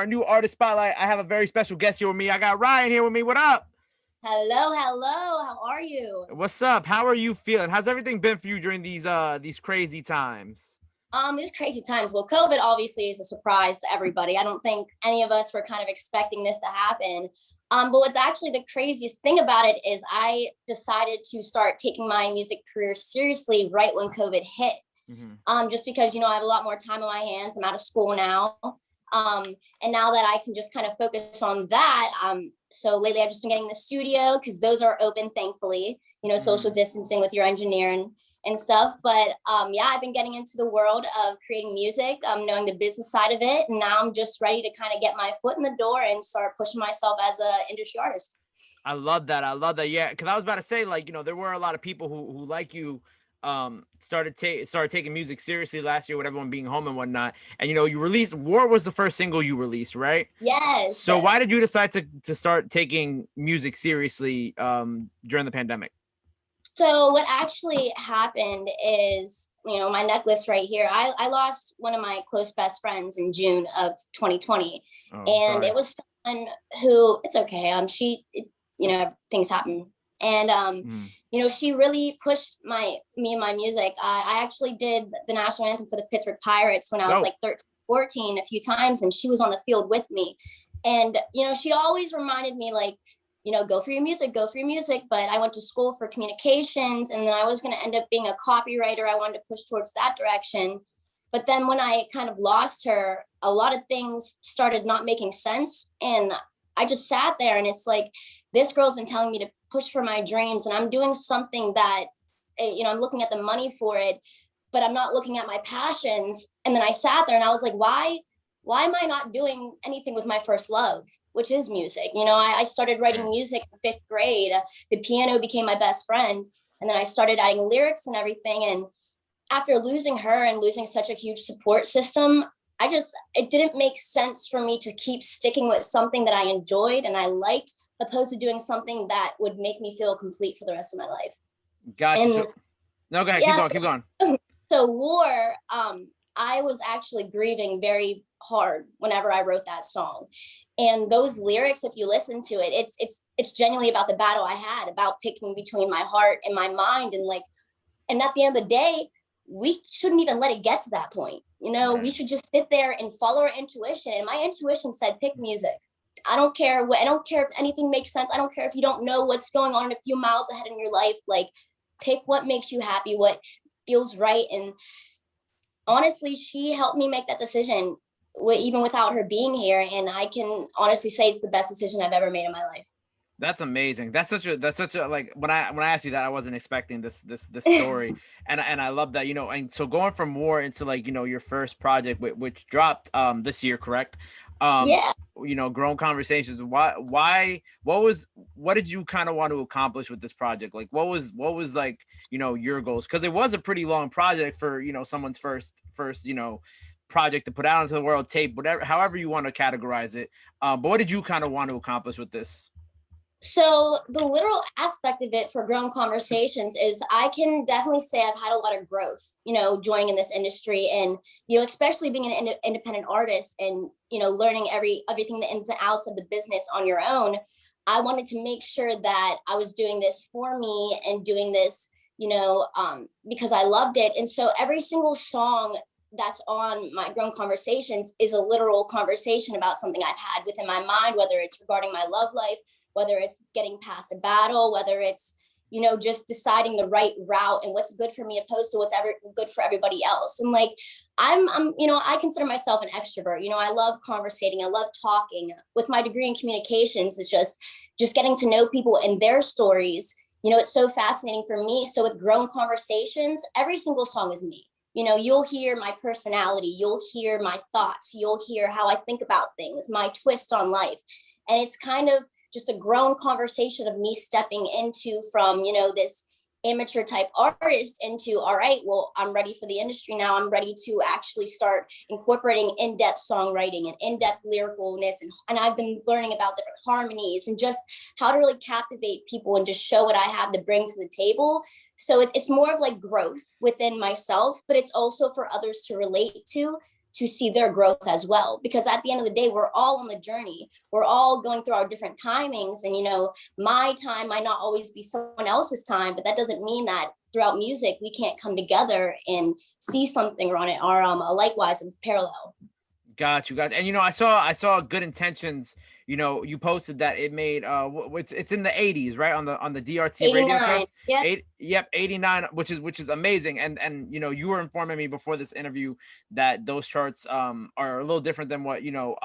our new artist spotlight. I have a very special guest here with me. I got Ryan here with me. What up? Hello. How are you? What's up? How are you feeling? How's everything been for you during these crazy times? These crazy times. Well, COVID obviously is a surprise to everybody. I don't think any of us were kind of expecting this to happen. But what's actually the craziest thing about it is I decided to start taking my music career seriously right when COVID hit. Just because, I have a lot more time on my hands. I'm out of school now. And now that I can just kind of focus on that, so lately I've just been getting the studio because those are open, thankfully, social distancing with your engineer and stuff. But yeah, I've been getting into the world of creating music, knowing the business side of it. And now I'm just ready to kind of get my foot in the door and start pushing myself as an industry artist. I love that. Yeah, because I was about to say, like, there were a lot of people who like you, started taking music seriously last year with everyone being home and whatnot. And you released War was the first single you released, right? Yes. So why did you decide to start taking music seriously during the pandemic? So what actually happened is, my necklace right here, I lost one of my close best friends in June of 2020. And sorry. It was someone who, it's okay. Things happen. And, she really pushed me and my music. I actually did the national anthem for the Pittsburgh Pirates when I was like 13, 14 a few times, and she was on the field with me. And, she'd always reminded me, like, go for your music. But I went to school for communications, and then I was going to end up being a copywriter. I wanted to push towards that direction. But then when I kind of lost her, a lot of things started not making sense. And I just sat there, and it's like, this girl's been telling me to push for my dreams, and I'm doing something that, I'm looking at the money for it, but I'm not looking at my passions. And then I sat there and I was like, why am I not doing anything with my first love, which is music? I started writing music in 5th grade. The piano became my best friend. And then I started adding lyrics and everything. And after losing her and losing such a huge support system, it didn't make sense for me to keep sticking with something that I enjoyed and I liked, opposed to doing something that would make me feel complete for the rest of my life. Gotcha. No, go ahead. Yeah, keep going. So War, I was actually grieving very hard whenever I wrote that song. And those lyrics, if you listen to it, it's genuinely about the battle I had, about picking between my heart and my mind. And at the end of the day, we shouldn't even let it get to that point. We should just sit there and follow our intuition. And my intuition said, pick music. I don't care if anything makes sense. I don't care if you don't know what's going on a few miles ahead in your life. Like, pick what makes you happy, what feels right. And honestly, she helped me make that decision even without her being here. And I can honestly say it's the best decision I've ever made in my life. That's amazing. That's such a like, when I asked you that, I wasn't expecting this story. and I love that, and so going from War into, like, your first project, which dropped this year, correct? Yeah. Grown Conversations. What did you kind of want to accomplish with this project? Like, what was like, your goals? Because it was a pretty long project for, someone's first, project to put out into the world, tape, whatever, however you want to categorize it. But what did you kind of want to accomplish with this? So the literal aspect of it for Grown Conversations is I can definitely say I've had a lot of growth, joining in this industry, and, especially being an independent artist and, learning everything, the ins and outs of the business on your own. I wanted to make sure that I was doing this for me and doing this, because I loved it. And so every single song that's on my Grown Conversations is a literal conversation about something I've had within my mind, whether it's regarding my love life, whether it's getting past a battle, whether it's, just deciding the right route and what's good for me opposed to what's ever good for everybody else. And like, I consider myself an extrovert. I love conversating. I love talking. With my degree in communications, it's just getting to know people and their stories. It's so fascinating for me. So with Grown Conversations, every single song is me. You'll hear my personality. You'll hear my thoughts. You'll hear how I think about things, my twist on life. And it's kind of just a grown conversation of me stepping into from, this amateur type artist into, all right, well, I'm ready for the industry now. I'm ready to actually start incorporating in-depth songwriting and in-depth lyricalness. And I've been learning about different harmonies and just how to really captivate people and just show what I have to bring to the table. So it's more of like growth within myself, but it's also for others to relate to to see their growth as well. Because at the end of the day, we're all on the journey. We're all going through our different timings. And, you know, my time might not always be someone else's time, but that doesn't mean that throughout music, we can't come together and see something on it, or likewise in parallel. Got you. And you know, I saw Good Intentions. You know, you posted that it made it's in the 80s, right? On the DRT radio 89. charts. Yep. Yep, 89, which is amazing. And you know, you were informing me before this interview that those charts are a little different than what, you know,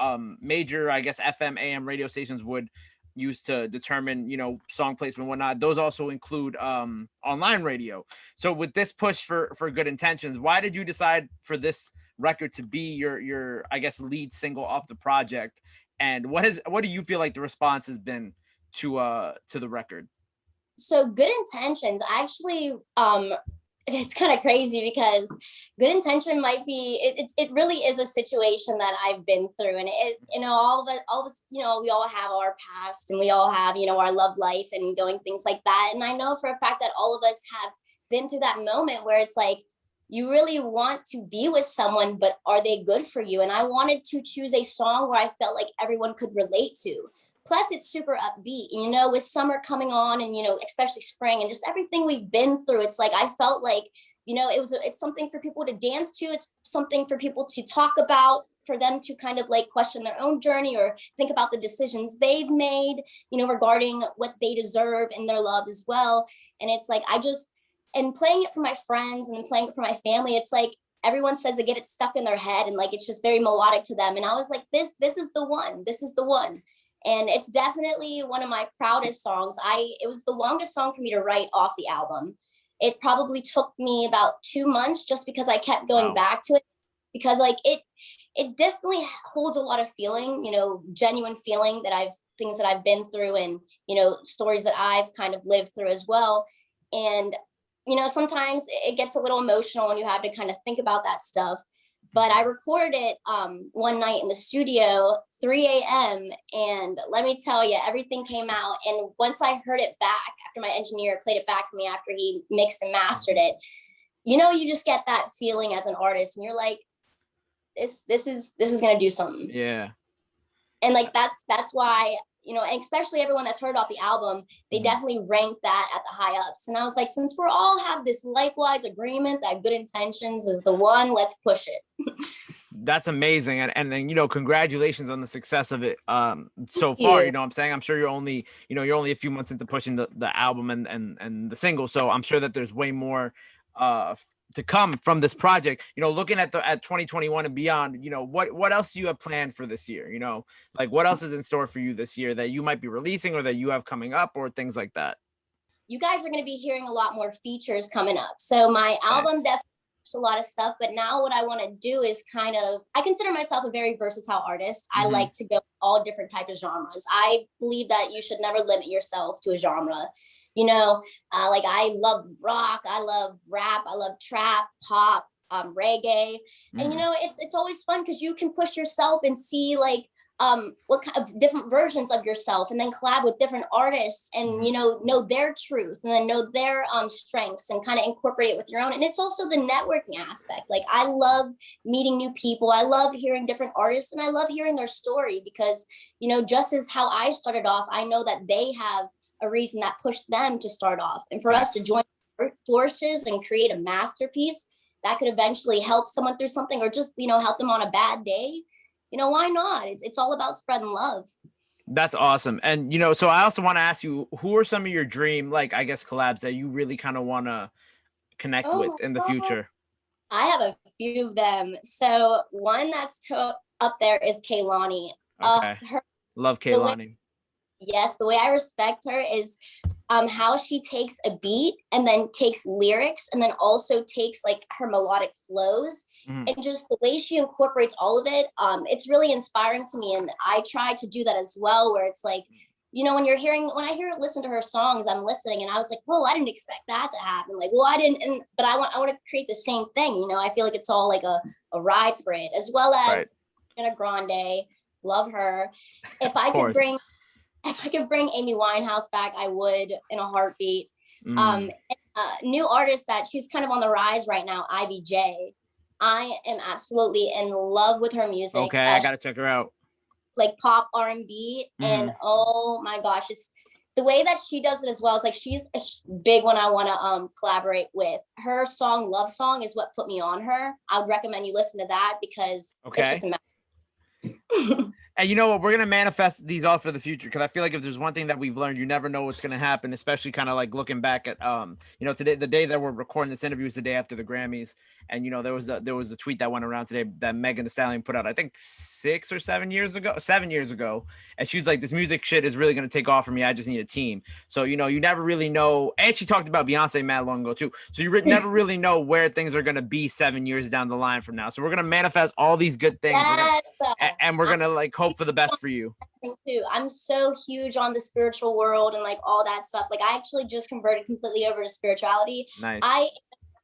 major, I guess, FM AM radio stations would use to determine, you know, song placement and whatnot. Those also include online radio. So with this push for Good Intentions, why did you decide for this record to be your I guess lead single off the project, and what do you feel like the response has been to the record? So Good Intentions actually, it's kind of crazy because Good Intention might be, it really is a situation that I've been through. And it, you know, all of us, you know, we all have our past, and we all have, you know, our love life and going things like that. And I know for a fact that all of us have been through that moment where it's like, you really want to be with someone, but are they good for you? And I wanted to choose a song where I felt like everyone could relate to. Plus, it's super upbeat, you know, with summer coming on, and, you know, especially spring and just everything we've been through. It's like, I felt like, you know, it's something for people to dance to. It's something for people to talk about, for them to kind of like question their own journey or think about the decisions they've made, you know, regarding what they deserve in their love as well. And it's like, and playing it for my friends and playing it for my family, it's like everyone says they get it stuck in their head, and like it's just very melodic to them. And I was like, this is the one. This is the one. And it's definitely one of my proudest songs. It was the longest song for me to write off the album. It probably took me about 2 months, just because I kept going back to it, because like it definitely holds a lot of feeling, you know, genuine feeling things that I've been through, and, you know, stories that I've kind of lived through as well. And, you know, sometimes it gets a little emotional when you have to kind of think about that stuff. But I recorded it one night in the studio, 3 a.m. And let me tell you, everything came out. And once I heard it back, after my engineer played it back for me, after he mixed and mastered it, you know, you just get that feeling as an artist, and you're like, this is gonna do something. Yeah. And like that's why, you know, and especially everyone that's heard off the album, they definitely rank that at the high ups. And I was like, since we're all have this likewise agreement that Good Intentions is the one, let's push it. That's amazing. And then, you know, congratulations on the success of it so Thank far. you. You know what I'm saying? I'm sure you're only a few months into pushing the album and the single. So I'm sure that there's way more to come from this project. You know, looking at 2021 and beyond, you know, what else do you have planned for this year? You know, like what else is in store for you this year that you might be releasing or that you have coming up, or things like that? You guys are going to be hearing a lot more features coming up. So my album Nice. definitely a lot of stuff, but now what I want to do is I consider myself a very versatile artist. I like to go all different types of genres. I believe that you should never limit yourself to a genre. You know, like I love rock, I love rap, I love trap, pop, reggae. And, you know, it's always fun because you can push yourself and see like what kind of different versions of yourself, and then collab with different artists, and, you know their truth, and then know their strengths, and kind of incorporate it with your own. And it's also the networking aspect. Like I love meeting new people. I love hearing different artists, and I love hearing their story, because, you know, just as how I started off, I know that they have a reason that pushed them to start off. And for us to join forces and create a masterpiece that could eventually help someone through something, or just, you know, help them on a bad day, you know, why not? It's all about spreading love. That's awesome. And, you know, so I also want to ask you, who are some of your dream, like, I guess, collabs that you really kind of want to connect with in the future? I have a few of them. So one that's up there is Kaylani. Okay. Love Kaylani. Yes, the way I respect her is how she takes a beat and then takes lyrics, and then also takes like her melodic flows, and just the way she incorporates all of it. It's really inspiring to me, and I try to do that as well, where it's like, you know, when listen to her songs, I'm listening and I was like, whoa, I didn't expect that to happen. Like, well, but I want to create the same thing. You know, I feel like it's all like a ride for it, as well as Ariana Grande. Love her. If I could bring Amy Winehouse back, I would, in a heartbeat. New artist that she's kind of on the rise right now, IBJ. I am absolutely in love with her music. Okay, I gotta check her out. Like pop R&B, and oh my gosh, it's the way that she does it as well. It's like she's a big one I want to collaborate with. Her song Love Song is what put me on her. I would recommend you listen to that because it's just amazing. And you know what? We're going to manifest these all for the future, because I feel like if there's one thing that we've learned, you never know what's going to happen, especially kind of like looking back at, you know, today, the day that we're recording this interview is the day after the Grammys. And, you know, there was a tweet that went around today that Megan Thee Stallion put out, I think 7 years ago. And she's like, this music shit is really going to take off for me. I just need a team. So, you know, you never really know. And she talked about Beyonce mad long ago too. So you never really know where things are going to be 7 years down the line from now. So we're going to manifest all these good things. Yes. And we're going to like hope for the best for you. Too. I'm so huge on the spiritual world and like all that stuff. Like I actually just converted completely over to spirituality. Nice. I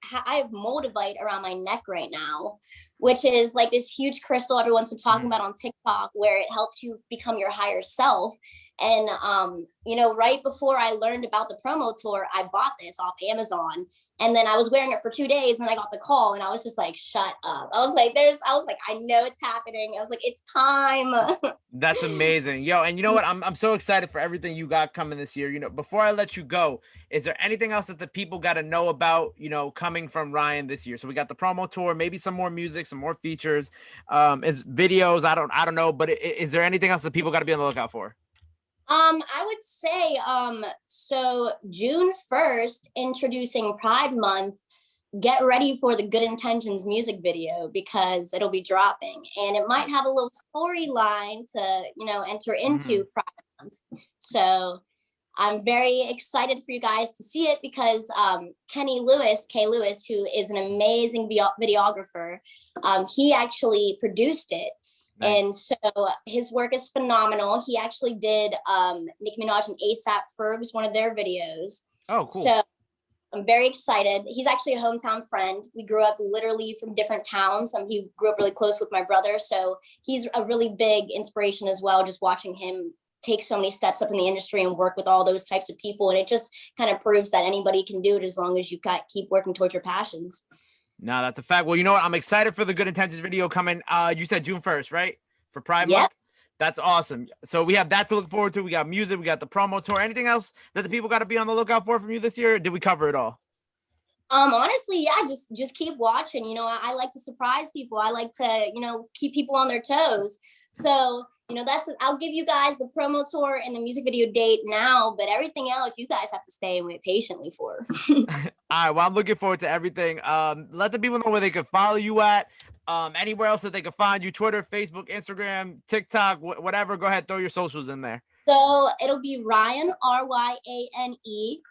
have moldavite around my neck right now, which is like this huge crystal everyone's been talking about on TikTok, where it helps you become your higher self. And you know, right before I learned about the promo tour, I bought this off Amazon. And then I was wearing it for 2 days, and then I got the call, and I was just like, shut up. I was like, I know it's happening. I was like, it's time. That's amazing. Yo, and you know what? I'm so excited for everything you got coming this year. You know, before I let you go, is there anything else that the people got to know about, you know, coming from Ryane this year? So we got the promo tour, maybe some more music, some more features, is videos. I don't know, but is there anything else that people got to be on the lookout for? I would say, so June 1st, introducing Pride Month, get ready for the Good Intentions music video, because it'll be dropping, and it might have a little storyline to, you know, enter into Pride Month. So I'm very excited for you guys to see it, because Kay Lewis, who is an amazing videographer, he actually produced it. Nice. And so his work is phenomenal. He actually did Nicki Minaj and A$AP Ferg's one of their videos. Oh, cool. So I'm very excited. He's actually a hometown friend. We grew up literally from different towns. He grew up really close with my brother. So he's a really big inspiration as well, just watching him take so many steps up in the industry and work with all those types of people. And it just kind of proves that anybody can do it as long as you keep working towards your passions. No, that's a fact. Well, you know what? I'm excited for the Good Intentions video coming. You said June 1st, right? For Pride Month? That's awesome. So we have that to look forward to. We got music. We got the promo tour. Anything else that the people got to be on the lookout for from you this year? Or did we cover it all? Honestly, yeah, just keep watching. You know, I like to surprise people. I like to, you know, keep people on their toes. So, you know, I'll give you guys the promo tour and the music video date now, but everything else you guys have to stay and wait patiently for. All right, well, I'm looking forward to everything. Let the people know where they can follow you at. Anywhere else that they can find you: Twitter, Facebook, Instagram, TikTok, whatever. Go ahead, throw your socials in there. So it'll be Ryane, Ryane,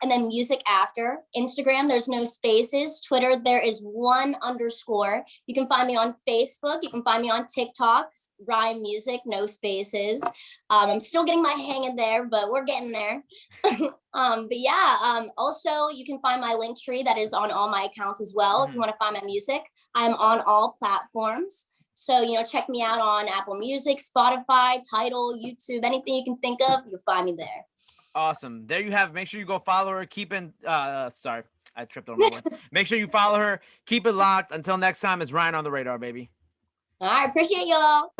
and then music after. Instagram, there's no spaces. Twitter, there is 1_. You can find me on Facebook. You can find me on TikTok, Ryane Music, no spaces. I'm still getting my hang in there, but we're getting there. But yeah, also you can find my link tree that is on all my accounts as well. If you want to find my music, I'm on all platforms. So, you know, check me out on Apple Music, Spotify, Tidal, YouTube, anything you can think of, you'll find me there. Awesome. There you have it. Make sure you go follow her. Sorry, I tripped on my words. Make sure you follow her. Keep it locked. Until next time, it's Ryane on the radar, baby. All right, appreciate y'all.